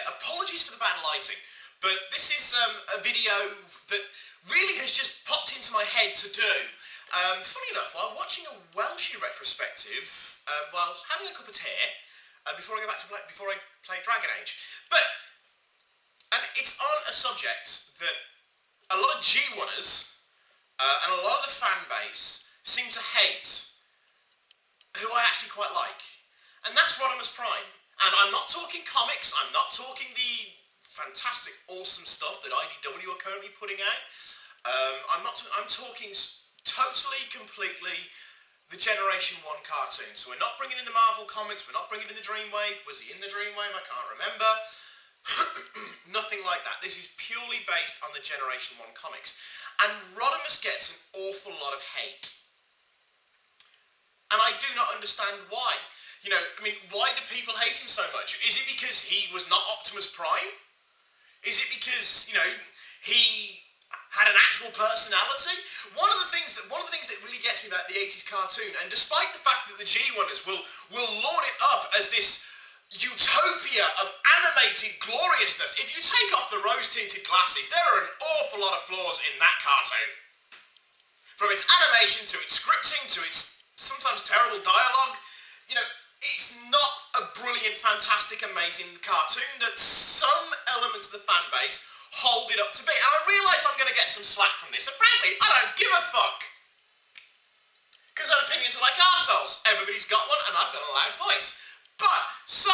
apologies for the bad lighting, but this is a video that really has just popped into my head to do. Funny enough, while watching a Welshie retrospective, while having a cup of tea, before I go back to before I play Dragon Age, and it's on a subject that a lot of G1ers and a lot of the fan base seem to hate, who I actually quite like, and that's Rodimus Prime. And I'm not talking comics, I'm not talking the fantastic, awesome stuff that IDW are currently putting out. I'm talking totally, completely the Generation 1 cartoon. So we're not bringing in the Marvel comics, we're not bringing in the Dreamwave. Was he in the Dreamwave? I can't remember. Nothing like that. This is purely based on the Generation 1 comics. And Rodimus gets an awful lot of hate. And I do not understand why. You know, I mean, why do people hate him so much? Is it because he was not Optimus Prime? Is it because, you know, he had an actual personality? One of the things that really gets me about the 80s cartoon, and despite the fact that the G1ers will laud it up as this utopia of animated gloriousness, if you take off the rose-tinted glasses, there are an awful lot of flaws in that cartoon. From its animation, to its scripting, to its sometimes terrible dialogue, you know, it's not a brilliant, fantastic, amazing cartoon that some elements of the fan base hold it up to be. And I realise I'm going to get some slack from this, and frankly, I don't give a fuck. Because our opinions are like arseholes. Everybody's got one, and I've got a loud voice. But, so,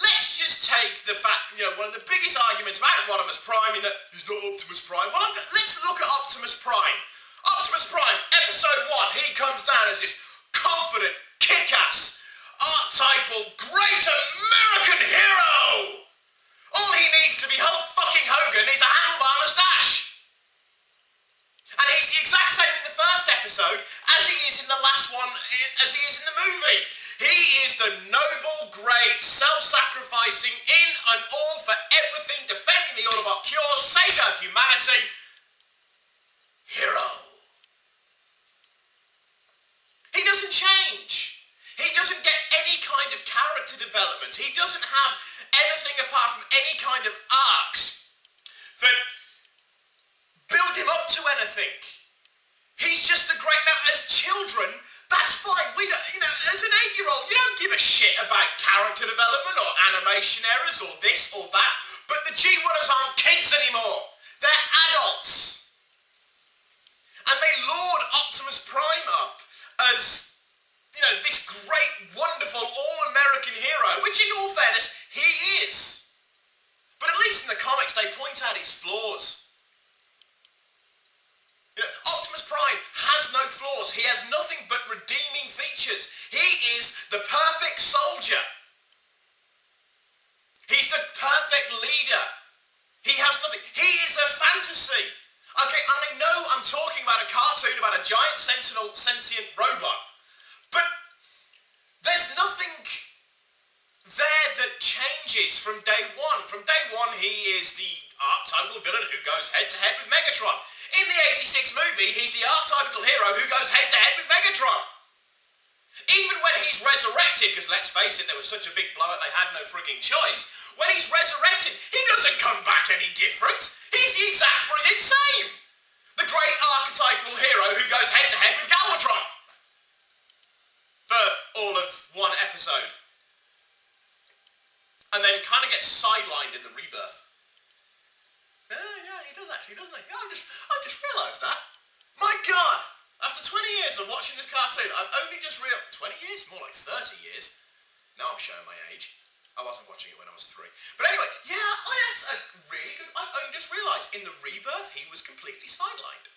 let's just take the fact, you know, one of the biggest arguments about Rodimus Prime in that he's not Optimus Prime. Well, let's look at Optimus Prime. Optimus Prime, episode 1, he comes down as this confident, kick-ass, archetypal, great American hero! All he needs to be Hulk fucking Hogan is a handlebar moustache! And he's the exact same in the first episode as he is in the last one, as he is in the movie. He is the noble, great, self-sacrificing, in and all for everything, defending the Autobot cure, saving humanity, hero. He doesn't change. He doesn't get any kind of character development. He doesn't have anything apart from any kind of arcs that build him up to anything. He's just a great... Now, as children, that's fine. We don't, you know, as an 8-year-old, you don't give a shit about character development or animation errors or this or that. But the G1ers aren't kids anymore. They're adults. And they laud Optimus Prime up as, you know, this great, wonderful, all-American hero, which in all fairness, he is. But at least in the comics, they point out his flaws. You know, Optimus Prime has no flaws. He has nothing but redeeming features. He is the perfect soldier. He's the perfect leader. He has nothing. He is a fantasy. Okay, I know I'm talking about a cartoon about a giant sentinel sentient robot, but there's nothing there that changes from day one. From day one, he is the archetypal villain who goes head-to-head with Megatron. In the 86 movie, he's the archetypal hero who goes head-to-head with Megatron. Even when he's resurrected, because let's face it, there was such a big blowout they had no frigging choice, when he's resurrected, he doesn't come back any different. He's the exact frigging same. The great archetypal hero who goes head-to-head with Galvatron. For all of one episode. And then kind of gets sidelined in the Rebirth. Yeah, he does actually, doesn't he? Yeah, I just realised that. My God! After 20 years of watching this cartoon, I've only just realised... 20 years? More like 30 years. Now I'm showing my age. I wasn't watching it when I was 3. But anyway, yeah, that's a really good... I only just realised, in the Rebirth, he was completely sidelined.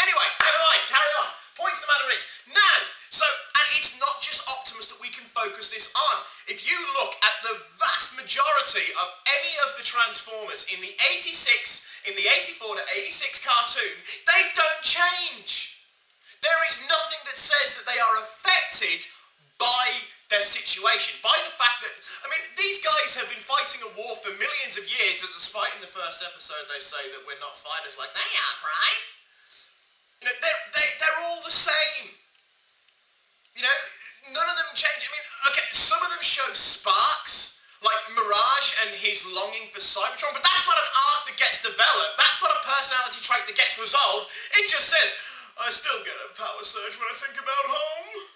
Anyway, never mind, carry on. Point of the matter is, now, and it's not just Optimus that we can focus this on. If you look at the vast majority of any of the Transformers in the 86, in the 84 to 86 cartoon, they don't change. There is nothing that says that they are affected by their situation, by the fact that, I mean, these guys have been fighting a war for millions of years, despite in the first episode they say that we're not fighters like they are, Prime. You know, they're all the same. You know, none of them change. I mean, okay, some of them show sparks, Like Mirage and his longing for Cybertron, but that's not an arc that gets developed. That's not a personality trait that gets resolved. It just says, I still get a power surge when I think about home.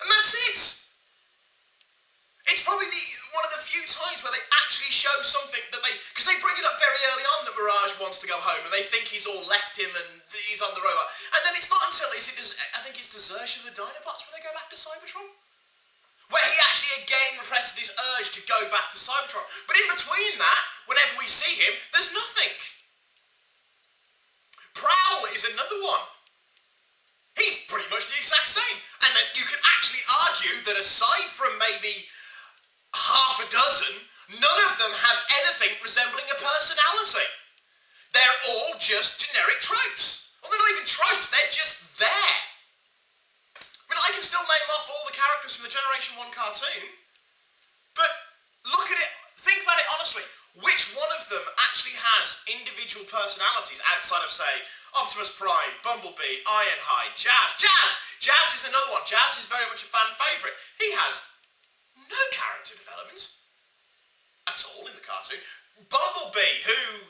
And that's it. It's probably one of the few times where they actually show something that because they bring it up very early on that Mirage wants to go home and they think he's all left him and he's on the robot. And then it's not until, I think it's Desertion of the Dinobots where they go back to Cybertron? Where he actually again represses his urge to go back to Cybertron. But in between that, whenever we see him, there's nothing. Prowl is another one. He's pretty much the exact same. And then you can actually argue that aside from maybe half a dozen, none of them have anything resembling a personality. They're all just generic tropes. Well, they're not even tropes, they're just there. I mean, I can still name off all the characters from the Generation 1 cartoon, but look at it, think about it honestly. Which one of them actually has individual personalities outside of, say, Optimus Prime, Bumblebee, Ironhide, Jazz? Jazz is another one. Jazz is very much a fan favourite. He has no character development at all in the cartoon. Bumblebee, who,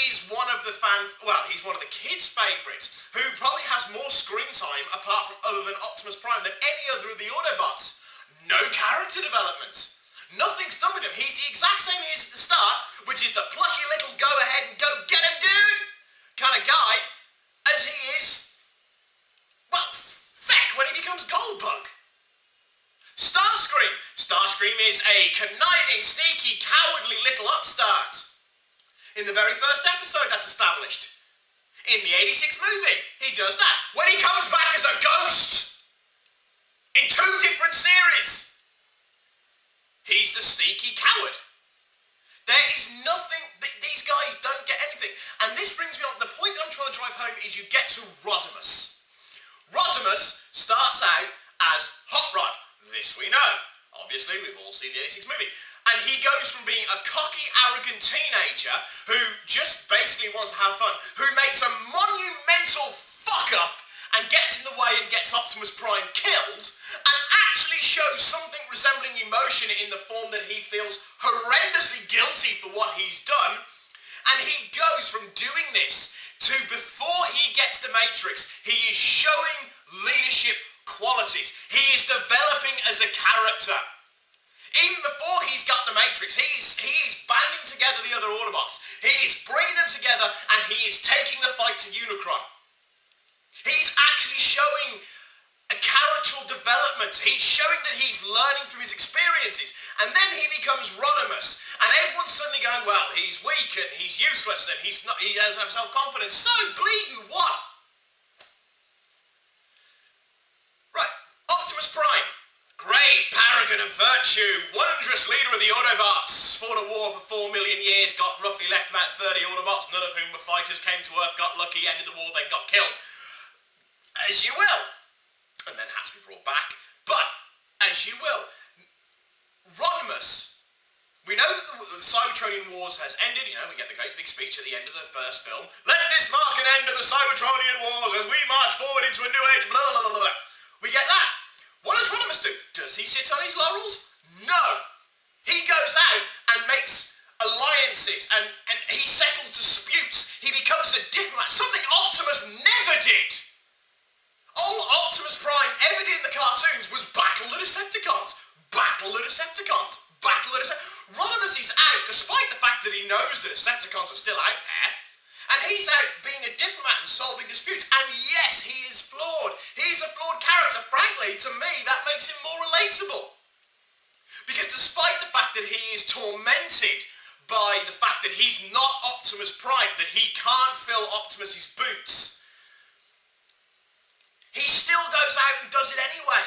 is one of the he's one of the kids' favourites, who probably has more screen time other than Optimus Prime than any other of the Autobots. No character development. Nothing's done with him. He's the exact same he is at the start, which is the plucky little go ahead and go get him dude kind of guy, as he is, when he becomes Goldbug. Starscream. Starscream is a conniving, sneaky, cowardly little upstart. In the very first episode, that's established. In the 86 movie, he does that. When he comes back as a ghost, in 2 different series, he's the sneaky coward. There is nothing, these guys don't get anything. And this brings me on, the point that I'm trying to drive home is you get to Rodimus. Rodimus starts out as Hot Rod. This we know. Obviously, we've all seen the 86 movie. And he goes from being a cocky, arrogant teenager who just basically wants to have fun, who makes a monumental fuck-up and gets in the way and gets Optimus Prime killed, and actually shows something resembling emotion in the form that he feels horrendously guilty for what he's done. And he goes from doing this to, before he gets the Matrix, he is showing leadership qualities. He is developing as a character. Even before he's got the Matrix, he is banding together the other Autobots. He is bringing them together and he is taking the fight to Unicron. He's actually showing a character development. He's showing that he's learning from his experiences. And then he becomes Rodimus. And everyone's suddenly going, well, he's weak and he's useless and he doesn't have self-confidence. So bleeding what? Right, Optimus Prime. Great paragon of virtue, wondrous leader of the Autobots, fought a war for 4 million years, got roughly left about 30 Autobots, none of whom were fighters, came to Earth, got lucky, ended the war, then got killed. As you will. And then had to be brought back. But, as you will. Rodimus. We know that the Cybertronian Wars has ended, we get the great big speech at the end of the first film. Let this mark an end of the Cybertronian Wars as we march forward into a new age, blah, blah, blah, blah. We get that. What does Rodimus do? Does he sit on his laurels? No. He goes out and makes alliances and he settles disputes. He becomes a diplomat, something Optimus never did. All Optimus Prime ever did in the cartoons was battle the Decepticons. Rodimus is out, despite the fact that he knows the Decepticons are still out there, and he's out being a diplomat and solving disputes. And yes, he is flawed. He's a flawed character. Frankly, to me, that makes him more relatable. Because despite the fact that he is tormented by the fact that he's not Optimus Prime, that he can't fill Optimus's boots, he still goes out and does it anyway.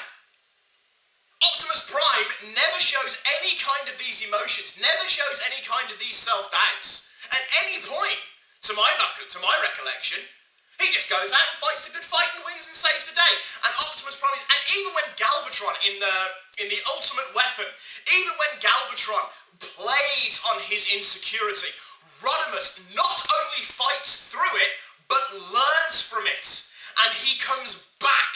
Optimus Prime never shows any kind of these emotions, never shows any kind of these self-doubts. At any point, to my recollection, he just goes out and fights the good fight and wins and saves the day. And Optimus Prime, and even when Galvatron in the Ultimate Weapon, even when Galvatron plays on his insecurity, Rodimus not only fights through it, but learns from it. And he comes back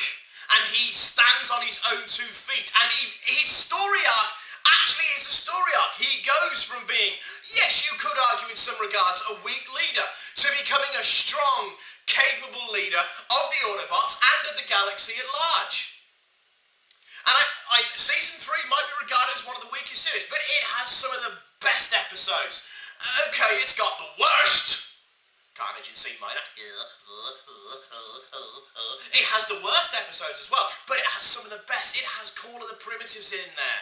and he stands on his own 2 feet. And his story arc actually is a story arc. He goes from being, yes, you could argue in some regards, a weak leader, to becoming a strong, capable leader of the Autobots and of the galaxy at large. And Season 3 might be regarded as one of the weakest series, but it has some of the best episodes. Okay, it's got the worst Carnage in C minor. It has the worst episodes as well, but it has some of the best. It has Call of the Primitives in there.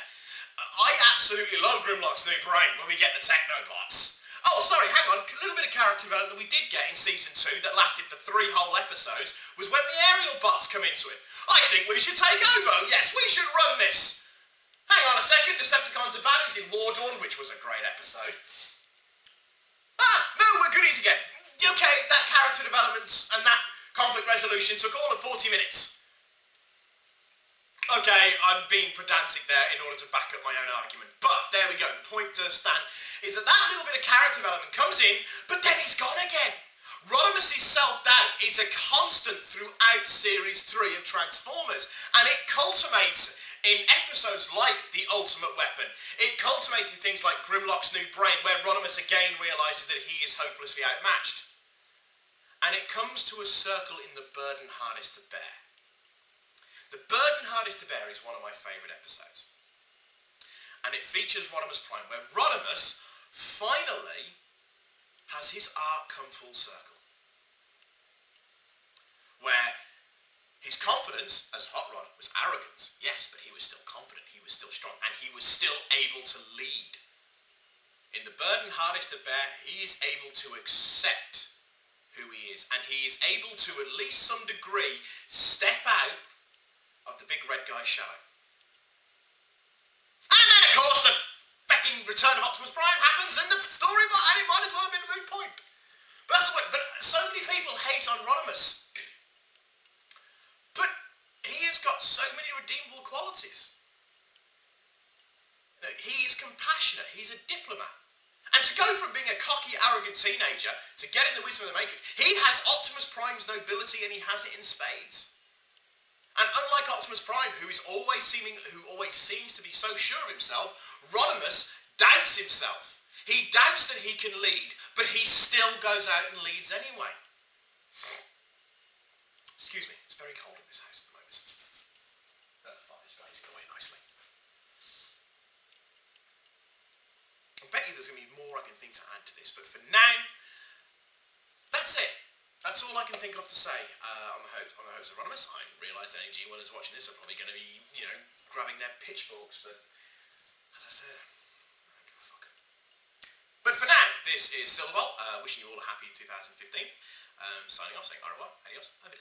I absolutely love Grimlock's new brain when we get the Technobots. Oh, sorry, hang on. A little bit of character development that we did get in Season 2 that lasted for 3 whole episodes was when the aerial bots come into it. I think we should take over. Yes, we should run this. Hang on a second. Decepticons are baddies in War Dawn, which was a great episode. No, we're goodies again. Okay, that character development and that conflict resolution took all of 40 minutes. Okay, I'm being pedantic there in order to back up my own argument. But there we go. The point does stand is that little bit of character development comes in, but then he's gone again. Rodimus' self-doubt is a constant throughout Series 3 of Transformers, and it culminates in episodes like The Ultimate Weapon. It culminates in things like Grimlock's New Brain, where Rodimus again realises that he is hopelessly outmatched. And it comes to a circle in The Burden Hardest to Bear. The Burden Hardest to Bear is one of my favourite episodes. And it features Rodimus Prime, where Rodimus finally has his arc come full circle. Where his confidence as Hot Rod was arrogance, yes, but he was still confident, he was still strong, and he was still able to lead. In The Burden Hardest to Bear, he is able to accept who he is, and he is able to, at least some degree, step out of the big red guy's shadow. And then, of course, the fucking return of Optimus Prime happens, and the story, and it might as well have been a moot point. But that's the point. But so many people hate on Rodimus. But he has got so many redeemable qualities. You know, he is compassionate. He's a diplomat. And to go from being a cocky, arrogant teenager to getting the wisdom of the Matrix, he has Optimus Prime's nobility, and he has it in spades. And unlike Optimus Prime, who always seems to be so sure of himself, Rodimus doubts himself. He doubts that he can lead, but he still goes out and leads anyway. Excuse me, it's very cold in this house at the moment. Fire's going nicely. I bet you there's going to be more I can think to add to this, but for now, that's it. That's all I can think of to say on the hopes of Rodimus. I realise that any G1ers watching this are probably going to be, grabbing their pitchforks, but as I said, I don't give a fuck. But for now, this is Silverbolt, wishing you all a happy 2015. Signing off, saying au revoir, adios, have a